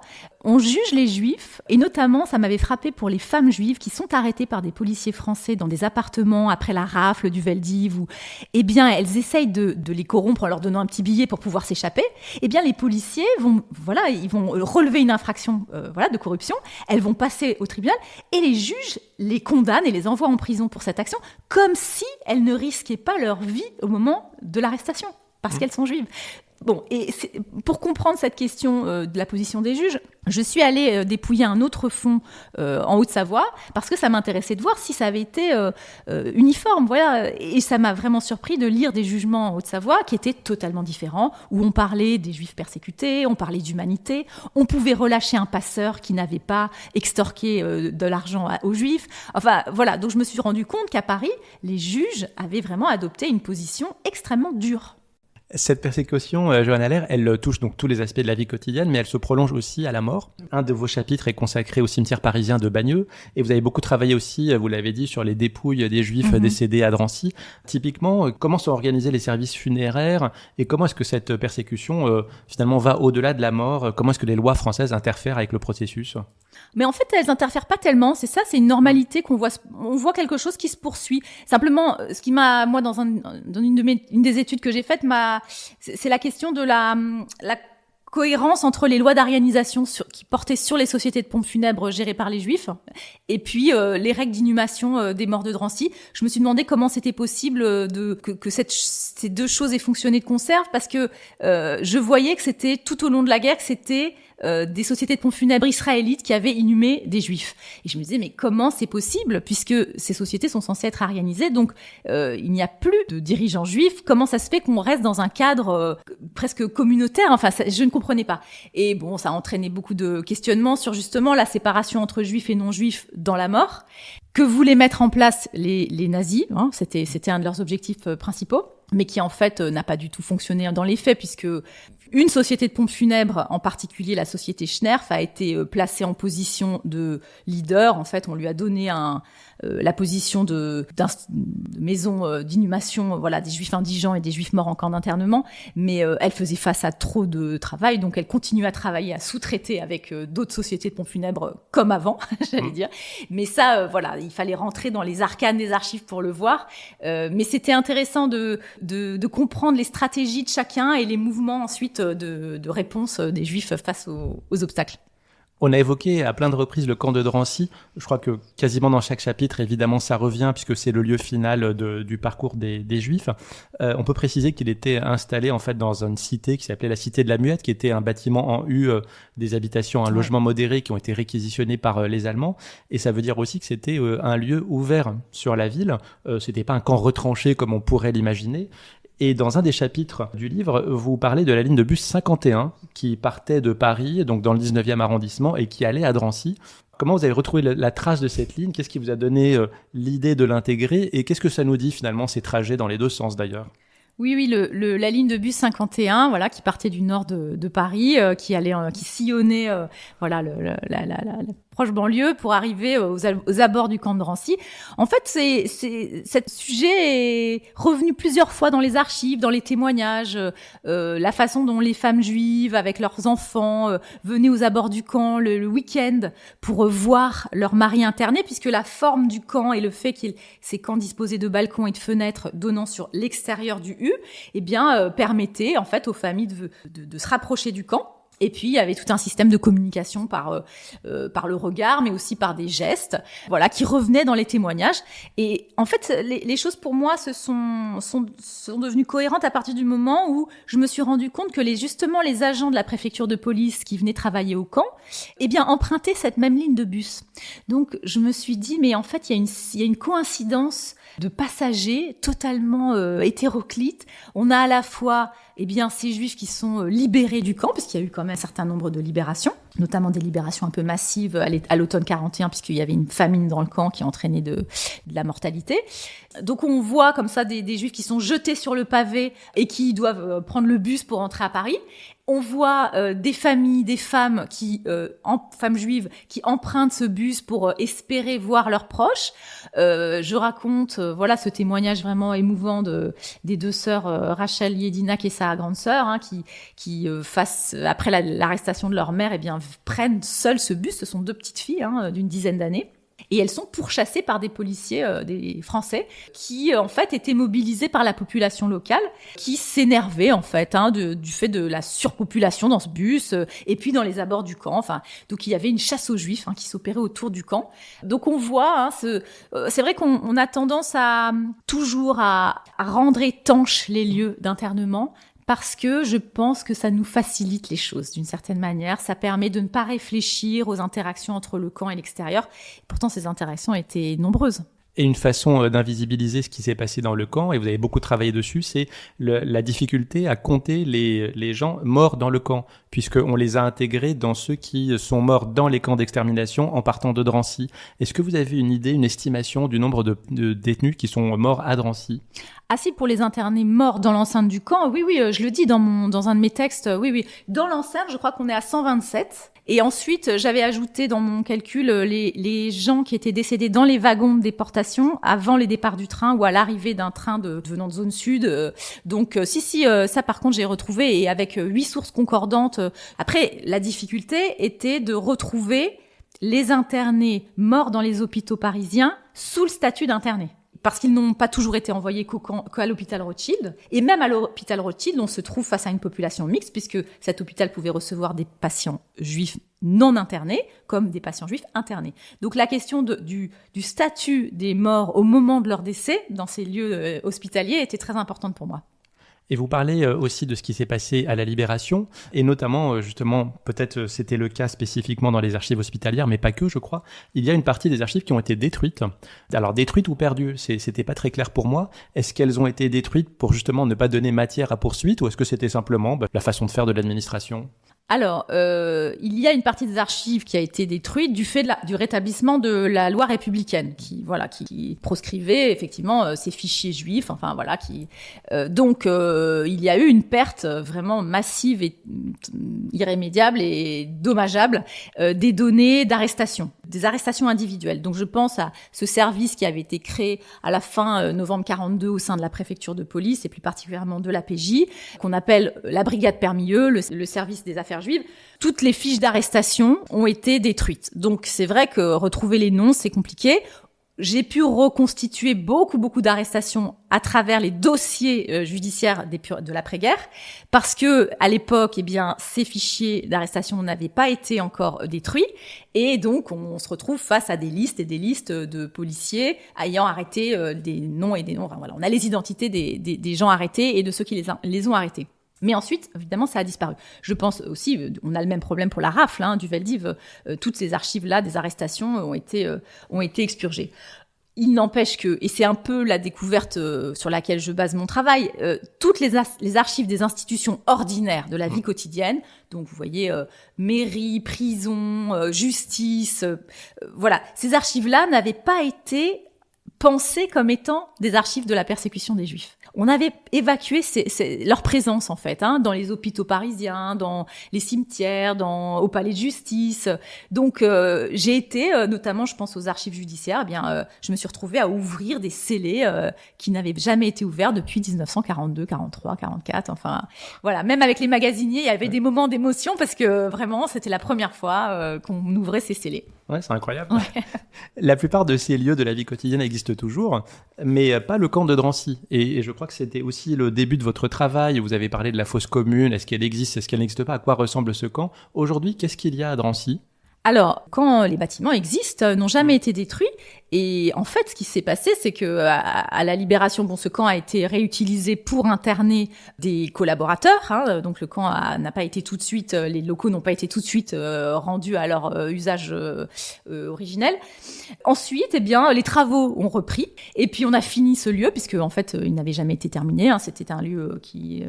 On juge les juifs, et notamment, ça m'avait frappé pour les femmes juives qui sont arrêtées par des policiers français dans des appartements après la rafle du Veldiv, où, elles essayent de les corrompre en leur donnant un petit billet pour pouvoir s'échapper. Les policiers vont relever une infraction de corruption. Elles vont passer au tribunal, et les juges les condamnent et les envoient en prison pour cette action, comme si elles ne risquaient pas leur vie au moment de l'arrestation, parce qu'elles sont juives. Bon, et pour comprendre cette question de la position des juges, je suis allée dépouiller un autre fonds en Haute-Savoie, parce que ça m'intéressait de voir si ça avait été uniforme, voilà. Et ça m'a vraiment surpris de lire des jugements en Haute-Savoie qui étaient totalement différents, où on parlait des juifs persécutés, on parlait d'humanité, on pouvait relâcher un passeur qui n'avait pas extorqué de l'argent aux juifs. Enfin, voilà, donc je me suis rendu compte qu'à Paris, les juges avaient vraiment adopté une position extrêmement dure. Cette persécution, Johann Haller, elle touche donc tous les aspects de la vie quotidienne, mais elle se prolonge aussi à la mort. Un de vos chapitres est consacré au cimetière parisien de Bagneux, et vous avez beaucoup travaillé aussi, vous l'avez dit, sur les dépouilles des Juifs décédés à Drancy. Typiquement, comment sont organisés les services funéraires, et comment est-ce que cette persécution, finalement, va au-delà de la mort? Comment est-ce que les lois françaises interfèrent avec le processus? Mais en fait, elles interfèrent pas tellement. C'est ça, c'est une normalité qu'on voit. On voit quelque chose qui se poursuit. Simplement, ce qui m'a, moi, dans une des études que j'ai faites, c'est la question de la cohérence entre les lois d'arianisation qui portaient sur les sociétés de pompes funèbres gérées par les Juifs et puis les règles d'inhumation des morts de Drancy. Je me suis demandé comment c'était possible que ces deux choses aient fonctionné de concert, parce que je voyais que c'était tout au long de la guerre, que c'était des sociétés de pompes funèbres israélites qui avaient inhumé des Juifs. Et je me disais, mais comment c'est possible, puisque ces sociétés sont censées être arianisées, donc il n'y a plus de dirigeants juifs. Comment ça se fait qu'on reste dans un cadre presque communautaire? Enfin, je ne comprenais pas. Et bon, ça a entraîné beaucoup de questionnements sur justement la séparation entre juifs et non-juifs dans la mort, que voulaient mettre en place les nazis, hein, c'était un de leurs objectifs principaux, mais qui en fait n'a pas du tout fonctionné dans les faits, puisque Une société de pompes funèbres, en particulier la société Schnerf, a été placée en position de leader. En fait, on lui a donné la position de maison d'inhumation, voilà, des juifs indigents et des juifs morts en camp d'internement. Mais elle faisait face à trop de travail, donc elle continue à travailler, à sous-traiter avec d'autres sociétés de pompes funèbres comme avant, j'allais dire. Mais ça, voilà, il fallait rentrer dans les arcanes des archives pour le voir. Mais c'était intéressant de comprendre les stratégies de chacun et les mouvements ensuite de réponse des Juifs face aux obstacles. On a évoqué à plein de reprises le camp de Drancy. Je crois que quasiment dans chaque chapitre, évidemment, ça revient puisque c'est le lieu final du parcours des Juifs. On peut préciser qu'il était installé en fait dans une cité qui s'appelait la Cité de la Muette, qui était un bâtiment en U, des habitations, un logement modéré qui ont été réquisitionnés par les Allemands. Et ça veut dire aussi que c'était un lieu ouvert sur la ville. C'était pas un camp retranché comme on pourrait l'imaginer. Et dans un des chapitres du livre, vous parlez de la ligne de bus 51 qui partait de Paris, donc dans le 19e arrondissement, et qui allait à Drancy. Comment vous avez retrouvé la trace de cette ligne ? Qu'est-ce qui vous a donné l'idée de l'intégrer ? Et qu'est-ce que ça nous dit finalement, ces trajets dans les deux sens d'ailleurs ? Oui, la ligne de bus 51, voilà, qui partait du nord de Paris, qui sillonnait, voilà, la proche banlieue pour arriver aux abords du camp de Drancy. En fait, cet sujet est revenu plusieurs fois dans les archives, dans les témoignages, la façon dont les femmes juives avec leurs enfants venaient aux abords du camp le week-end pour voir leurs maris internés, puisque la forme du camp et le fait que ces camps disposaient de balcons et de fenêtres donnant sur l'extérieur du U, eh bien, permettait en fait aux familles de se rapprocher du camp. Et puis, il y avait tout un système de communication par le regard, mais aussi par des gestes, voilà, qui revenaient dans les témoignages. Et en fait, les choses pour moi sont devenues cohérentes à partir du moment où je me suis rendu compte que justement les agents de la préfecture de police qui venaient travailler au camp, eh bien, empruntaient cette même ligne de bus. Donc, je me suis dit, mais en fait, il y a une coïncidence de passagers totalement hétéroclites. On a à la fois ces juifs qui sont libérés du camp, parce qu'il y a eu quand même un certain nombre de libérations, notamment des libérations un peu massives à l'automne 41, puisqu'il y avait une famine dans le camp qui entraînait de la mortalité. Donc on voit comme ça des juifs qui sont jetés sur le pavé et qui doivent prendre le bus pour rentrer à Paris. On voit des familles, des femmes femmes juives qui empruntent ce bus pour espérer voir leurs proches. Je raconte voilà ce témoignage vraiment émouvant des deux sœurs Rachel Yedinak et sa grande sœur qui après l'arrestation de leur mère prennent seules ce bus. Ce sont deux petites filles d'une dizaine d'années. Et elles sont pourchassées par des policiers, des Français, qui en fait étaient mobilisés par la population locale, qui s'énervaient en fait du fait de la surpopulation dans ce bus, et puis dans les abords du camp. Enfin, donc il y avait une chasse aux Juifs qui s'opérait autour du camp. Donc on voit, c'est vrai qu'on a tendance toujours à rendre étanches les lieux d'internement. Parce que je pense que ça nous facilite les choses d'une certaine manière. Ça permet de ne pas réfléchir aux interactions entre le camp et l'extérieur. Pourtant, ces interactions étaient nombreuses. Et une façon d'invisibiliser ce qui s'est passé dans le camp, et vous avez beaucoup travaillé dessus, c'est la difficulté à compter les gens morts dans le camp, puisqu'on les a intégrés dans ceux qui sont morts dans les camps d'extermination en partant de Drancy. Est-ce que vous avez une idée, une estimation du nombre de détenus qui sont morts à Drancy ? Ah si, pour les internés morts dans l'enceinte du camp, oui, je le dis dans un de mes textes, oui. Dans l'enceinte, je crois qu'on est à 127. Et ensuite, j'avais ajouté dans mon calcul les gens qui étaient décédés dans les wagons de déportation avant les départs du train ou à l'arrivée d'un train venant de zone sud. Donc, ça par contre, j'ai retrouvé, et avec 8 sources concordantes. Après, la difficulté était de retrouver les internés morts dans les hôpitaux parisiens sous le statut d'interné. Parce qu'ils n'ont pas toujours été envoyés qu'à l'hôpital Rothschild. Et même à l'hôpital Rothschild, on se trouve face à une population mixte, puisque cet hôpital pouvait recevoir des patients juifs non internés, comme des patients juifs internés. Donc la question du statut des morts au moment de leur décès, dans ces lieux hospitaliers, était très importante pour moi. Et vous parlez aussi de ce qui s'est passé à la Libération, et notamment, justement, peut-être c'était le cas spécifiquement dans les archives hospitalières, mais pas que, je crois. Il y a une partie des archives qui ont été détruites. Alors, détruites ou perdues, c'était pas très clair pour moi. Est-ce qu'elles ont été détruites pour justement ne pas donner matière à poursuite, ou est-ce que c'était simplement la façon de faire de l'administration ? Alors, il y a une partie des archives qui a été détruite du fait du rétablissement de la loi républicaine, qui proscrivait effectivement ces fichiers juifs. Enfin voilà, donc il y a eu une perte vraiment massive et irrémédiable et dommageable des données d'arrestation, des arrestations individuelles. Donc je pense à ce service qui avait été créé à la fin novembre 42 au sein de la préfecture de police et plus particulièrement de l'APJ, qu'on appelle la brigade Permieux, le service des affaires juives. Toutes les fiches d'arrestation ont été détruites. Donc c'est vrai que retrouver les noms, c'est compliqué. J'ai pu reconstituer beaucoup d'arrestations à travers les dossiers judiciaires de l'après-guerre, parce que à l'époque, ces fichiers d'arrestation n'avaient pas été encore détruits, et donc on se retrouve face à des listes et des listes de policiers ayant arrêté des noms et des noms. Enfin, voilà, on a les identités des gens arrêtés et de ceux qui les ont arrêtés. Mais ensuite, évidemment, ça a disparu. Je pense aussi, on a le même problème pour la rafle du Veldiv. Toutes ces archives-là, des arrestations, ont été expurgées. Il n'empêche que, et c'est un peu la découverte sur laquelle je base mon travail, toutes les archives des institutions ordinaires de la vie quotidienne, donc vous voyez, mairie, prison, justice, voilà, ces archives-là n'avaient pas été pensées comme étant des archives de la persécution des Juifs. On avait évacué leur présence, en fait, dans les hôpitaux parisiens, dans les cimetières, au palais de justice. Donc, j'ai été, notamment, je pense aux archives judiciaires, je me suis retrouvée à ouvrir des scellés qui n'avaient jamais été ouverts depuis 1942, 43, 44. Enfin, voilà. Même avec les magasiniers, il y avait des moments d'émotion parce que vraiment, c'était la première fois qu'on ouvrait ces scellés. Ouais, c'est incroyable. Ouais. La plupart de ces lieux de la vie quotidienne existent toujours, mais pas le camp de Drancy. Et je crois que c'était aussi le début de votre travail. Vous avez parlé de la fosse commune. Est-ce qu'elle existe? Est-ce qu'elle n'existe pas? À quoi ressemble ce camp? Aujourd'hui, qu'est-ce qu'il y a à Drancy? Alors, quand les bâtiments existent, n'ont jamais été détruits. Et en fait, ce qui s'est passé, c'est que à la Libération, ce camp a été réutilisé pour interner des collaborateurs. Donc le camp n'a pas été tout de suite, les locaux n'ont pas été tout de suite rendus à leur usage originel. Ensuite, les travaux ont repris. Et puis on a fini ce lieu, puisque en fait, il n'avait jamais été terminé. C'était un lieu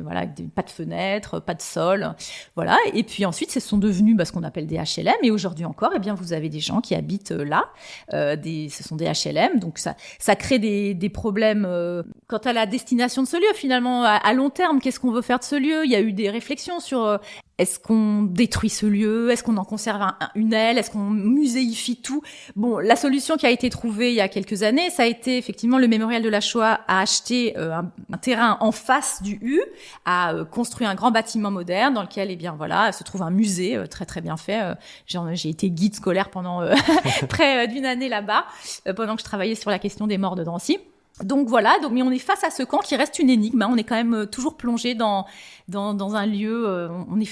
avec pas de fenêtres, pas de sol, voilà. Et puis ensuite, ce sont devenus ce qu'on appelle des HLM. Et aujourd'hui encore, vous avez des gens qui habitent là. Ce sont des HLM, donc ça crée des problèmes quant à la destination de ce lieu. Finalement, à long terme, qu'est-ce qu'on veut faire de ce lieu? Il y a eu des réflexions sur est-ce qu'on détruit ce lieu? Est-ce qu'on en conserve une aile? Est-ce qu'on muséifie tout? Bon, la solution qui a été trouvée il y a quelques années, ça a été effectivement le Mémorial de la Shoah a acheté un terrain en face du U, a construit un grand bâtiment moderne dans lequel, se trouve un musée très très bien fait. J'ai été guide scolaire pendant près d'une année là-bas, pendant que je travaillais sur la question des morts de Drancy. Donc voilà, mais on est face à ce camp qui reste une énigme. On est quand même toujours plongé dans un lieu.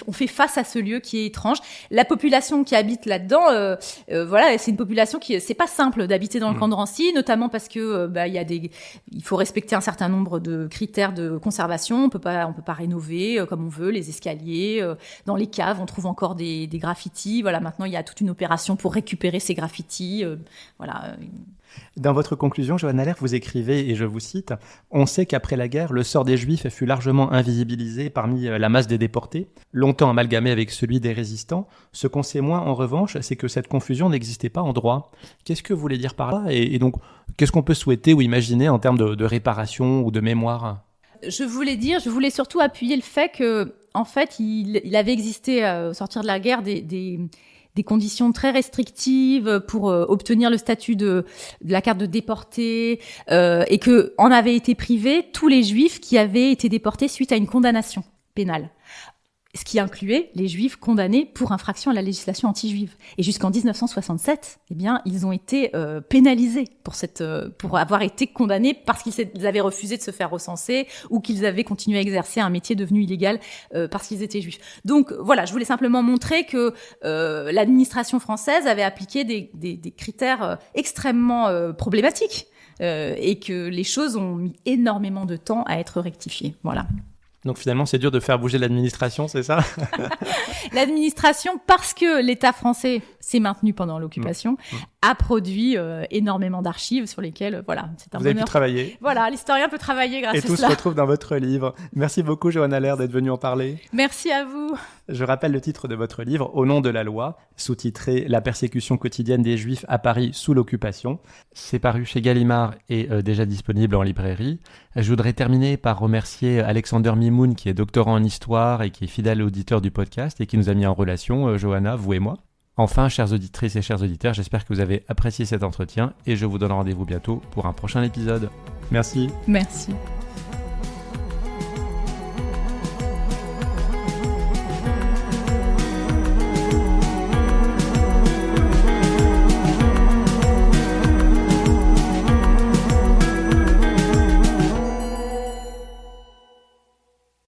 On fait face à ce lieu qui est étrange. La population qui habite là-dedans, c'est une population c'est pas simple d'habiter dans le camp de Drancy, notamment parce que il faut respecter un certain nombre de critères de conservation. On peut pas rénover comme on veut les escaliers. Dans les caves, on trouve encore des graffitis. Voilà, maintenant il y a toute une opération pour récupérer ces graffitis. Voilà. Dans votre conclusion, Johanna Allaire, vous écrivez, et je vous cite, « On sait qu'après la guerre, le sort des Juifs fut largement invisibilisé parmi la masse des déportés, longtemps amalgamé avec celui des résistants. Ce qu'on sait moins, en revanche, c'est que cette confusion n'existait pas en droit. » Qu'est-ce que vous voulez dire par là? Et donc, qu'est-ce qu'on peut souhaiter ou imaginer en termes de réparation ou de mémoire? Je voulais surtout appuyer le fait que, en fait, il avait existé, au sortir de la guerre, des conditions très restrictives pour obtenir le statut de la carte de déporté, et que en avaient été privés tous les Juifs qui avaient été déportés suite à une condamnation pénale. Ce qui incluait les Juifs condamnés pour infraction à la législation anti-juive. Et jusqu'en 1967, ils ont été pénalisés pour avoir été condamnés parce qu'ils avaient refusé de se faire recenser ou qu'ils avaient continué à exercer un métier devenu illégal parce qu'ils étaient juifs. Donc voilà, je voulais simplement montrer que l'administration française avait appliqué des critères extrêmement problématiques et que les choses ont mis énormément de temps à être rectifiées. Voilà. Donc finalement, c'est dur de faire bouger l'administration, c'est ça? L'administration, parce que l'État français s'est maintenu pendant l'occupation, a produit énormément d'archives sur lesquelles, c'est un Vous avez bonheur. pu travailler. Voilà, l'historien peut travailler grâce à Et tout cela. se retrouve dans votre livre. Merci beaucoup, Johanna Lair, d'être venue en parler. Merci à vous. Je rappelle le titre de votre livre, Au nom de la loi, sous-titré La persécution quotidienne des Juifs à Paris sous l'occupation. C'est paru chez Gallimard et déjà disponible en librairie. Je voudrais terminer par remercier Alexander Mimoun, qui est doctorant en histoire et qui est fidèle auditeur du podcast et qui nous a mis en relation, Johanna, vous et moi. Enfin, chères auditrices et chers auditeurs, j'espère que vous avez apprécié cet entretien et je vous donne rendez-vous bientôt pour un prochain épisode. Merci. Merci.